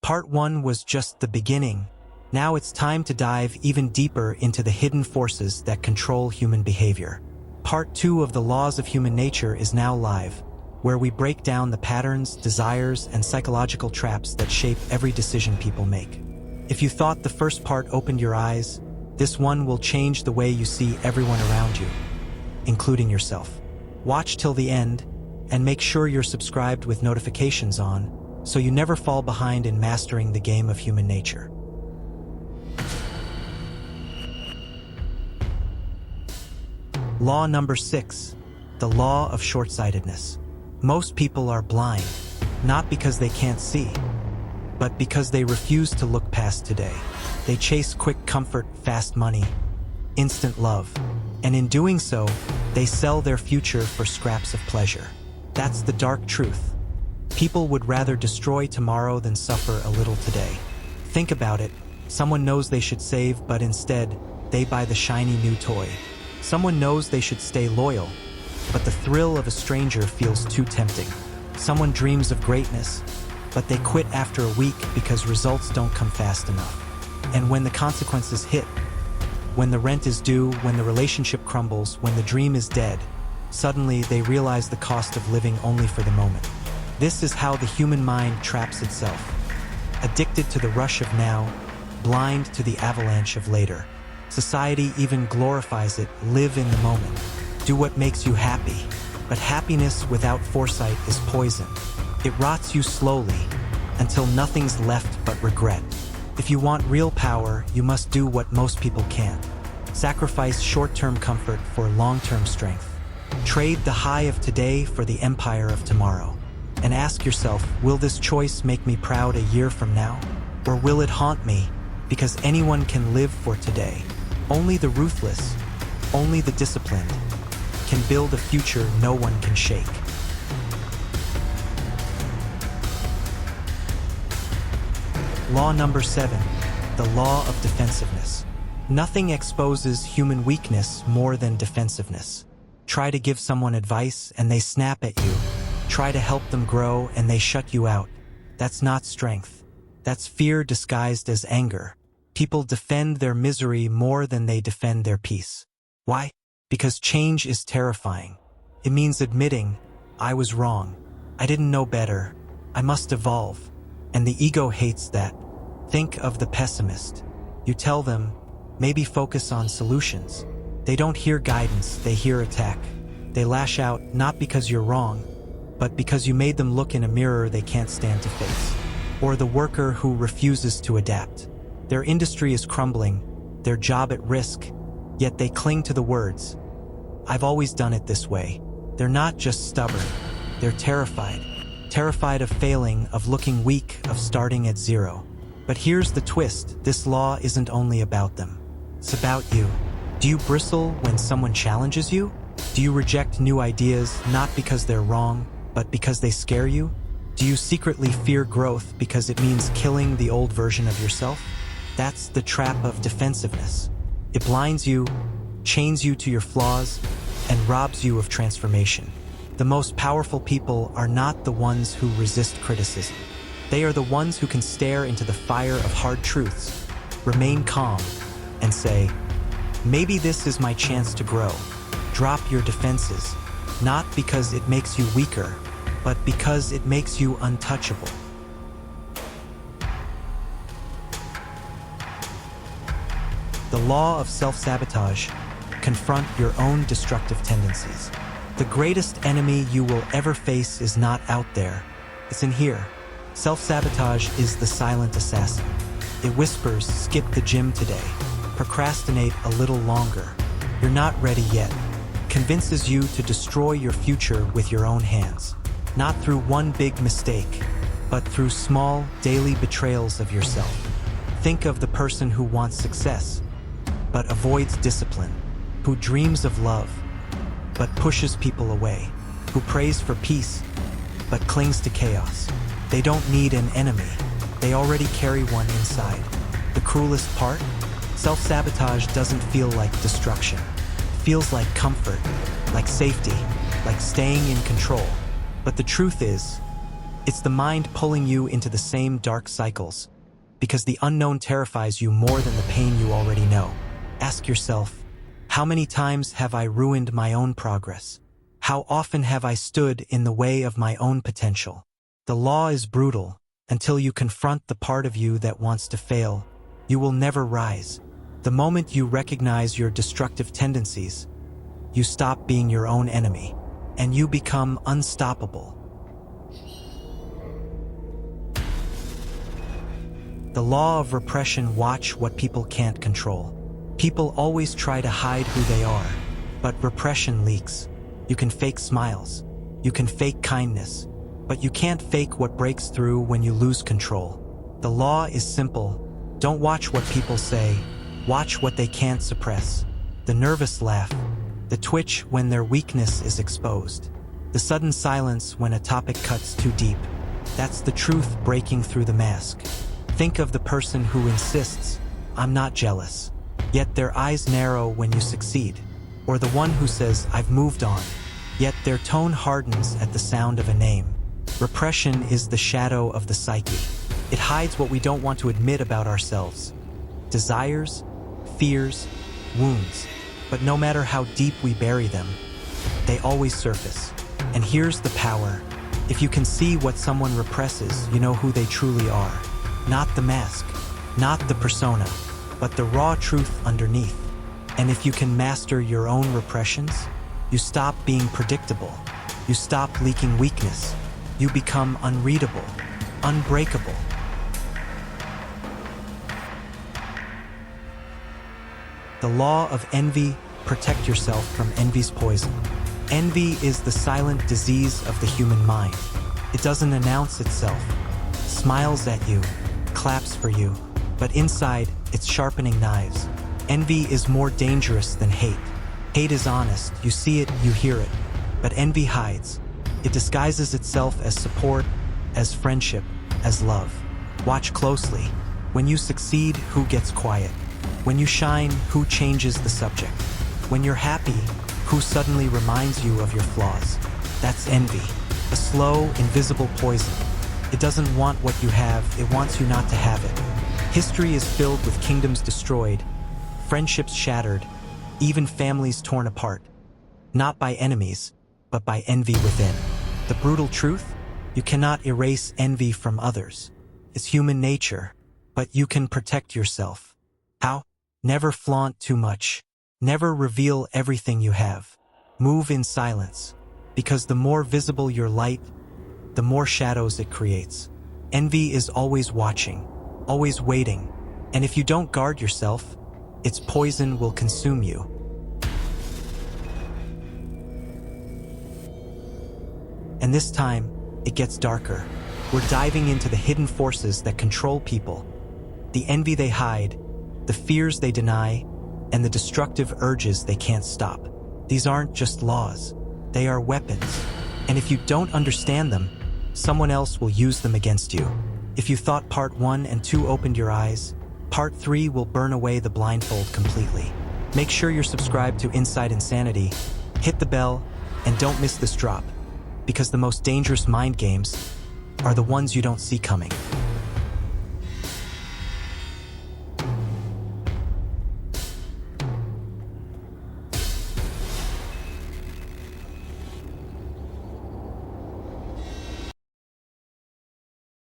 Part 1 was just the beginning. Now it's time to dive even deeper into the hidden forces that control human behavior. Part 2 of the Laws of Human Nature is now live, where we break down the patterns, desires, and psychological traps that shape every decision people make. If you thought the first part opened your eyes, this one will change the way you see everyone around you, including yourself. Watch till the end, and make sure you're subscribed with notifications on, so you never fall behind in mastering the game of human nature. Law number 6, the law of short-sightedness. Most people are blind, not because they can't see, but because they refuse to look past today. They chase quick comfort, fast money, instant love, and in doing so, they sell their future for scraps of pleasure. That's the dark truth. People would rather destroy tomorrow than suffer a little today. Think about it. Someone knows they should save, but instead, they buy the shiny new toy. Someone knows they should stay loyal, but the thrill of a stranger feels too tempting. Someone dreams of greatness, but they quit after a week because results don't come fast enough. And when the consequences hit, when the rent is due, when the relationship crumbles, when the dream is dead, suddenly they realize the cost of living only for the moment. This is how the human mind traps itself. Addicted to the rush of now, blind to the avalanche of later. Society even glorifies it. Live in the moment. Do what makes you happy. But happiness without foresight is poison. It rots you slowly until nothing's left but regret. If you want real power, you must do what most people can't. Sacrifice short-term comfort for long-term strength. Trade the high of today for the empire of tomorrow. And ask yourself, will this choice make me proud a year from now? Or will it haunt me? Because anyone can live for today. Only the ruthless, only the disciplined, can build a future no one can shake. Law number 7, the law of defensiveness. Nothing exposes human weakness more than defensiveness. Try to give someone advice and they snap at you. Try to help them grow and they shut you out. That's not strength. That's fear disguised as anger. People defend their misery more than they defend their peace. Why? Because change is terrifying. It means admitting, I was wrong. I didn't know better. I must evolve. And the ego hates that. Think of the pessimist. You tell them, maybe focus on solutions. They don't hear guidance, they hear attack. They lash out not because you're wrong, but because you made them look in a mirror they can't stand to face. Or the worker who refuses to adapt. Their industry is crumbling, their job at risk, yet they cling to the words, I've always done it this way. They're not just stubborn, they're terrified. Terrified of failing, of looking weak, of starting at zero. But here's the twist, this law isn't only about them. It's about you. Do you bristle when someone challenges you? Do you reject new ideas not because they're wrong, but because they scare you? Do you secretly fear growth because it means killing the old version of yourself? That's the trap of defensiveness. It blinds you, chains you to your flaws, and robs you of transformation. The most powerful people are not the ones who resist criticism. They are the ones who can stare into the fire of hard truths, remain calm, and say, maybe this is my chance to grow. Drop your defenses, not because it makes you weaker, but because it makes you untouchable. The law of self-sabotage. Confront your own destructive tendencies. The greatest enemy you will ever face is not out there, it's in here. Self-sabotage is the silent assassin. It whispers, skip the gym today. Procrastinate a little longer. You're not ready yet. Convinces you to destroy your future with your own hands. Not through one big mistake, but through small, daily betrayals of yourself. Think of the person who wants success, but avoids discipline, who dreams of love, but pushes people away, who prays for peace, but clings to chaos. They don't need an enemy. They already carry one inside. The cruelest part? Self-sabotage doesn't feel like destruction. It feels like comfort, like safety, like staying in control. But the truth is, It's the mind pulling you into the same dark cycles, because the unknown terrifies you more than the pain you already know. Ask yourself, how many times have I ruined my own progress? How often have I stood in the way of my own potential? The law is brutal. Until you confront the part of you that wants to fail, you will never rise. The moment you recognize your destructive tendencies, you stop being your own enemy, and you become unstoppable. The law of repression. Watch what people can't control. People always try to hide who they are, but repression leaks. You can fake smiles, you can fake kindness, but you can't fake what breaks through when you lose control. The law is simple. Don't watch what people say, watch what they can't suppress. The nervous laugh, the twitch when their weakness is exposed, the sudden silence when a topic cuts too deep. That's the truth breaking through the mask. Think of the person who insists, "I'm not jealous," yet their eyes narrow when you succeed. Or the one who says, "I've moved on," yet their tone hardens at the sound of a name. Repression is the shadow of the psyche. It hides what we don't want to admit about ourselves. Desires, fears, wounds. But no matter how deep we bury them, they always surface. And here's the power. If you can see what someone represses, you know who they truly are. Not the mask, not the persona, but the raw truth underneath. And if you can master your own repressions, you stop being predictable. You stop leaking weakness. You become unreadable, unbreakable. The law of envy. Protect yourself from envy's poison. Envy is the silent disease of the human mind. It doesn't announce itself, smiles at you, claps for you, but inside, it's sharpening knives. Envy is more dangerous than hate. Hate is honest, you see it, you hear it. But envy hides. It disguises itself as support, as friendship, as love. Watch closely. When you succeed, who gets quiet? When you shine, who changes the subject? When you're happy, who suddenly reminds you of your flaws? That's envy, a slow, invisible poison. It doesn't want what you have, it wants you not to have it. History is filled with kingdoms destroyed, friendships shattered, even families torn apart. Not by enemies, but by envy within. The brutal truth? You cannot erase envy from others. It's human nature, but you can protect yourself. How? Never flaunt too much. Never reveal everything you have. Move in silence, because the more visible your light, the more shadows it creates. Envy is always watching, always waiting, and if you don't guard yourself, its poison will consume you. And this time, it gets darker. We're diving into the hidden forces that control people, the envy they hide, the fears they deny, and the destructive urges they can't stop. These aren't just laws, they are weapons. And if you don't understand them, someone else will use them against you. If you thought part 1 and 2 opened your eyes, part 3 will burn away the blindfold completely. Make sure you're subscribed to Inside Insanity, hit the bell, and don't miss this drop, because the most dangerous mind games are the ones you don't see coming.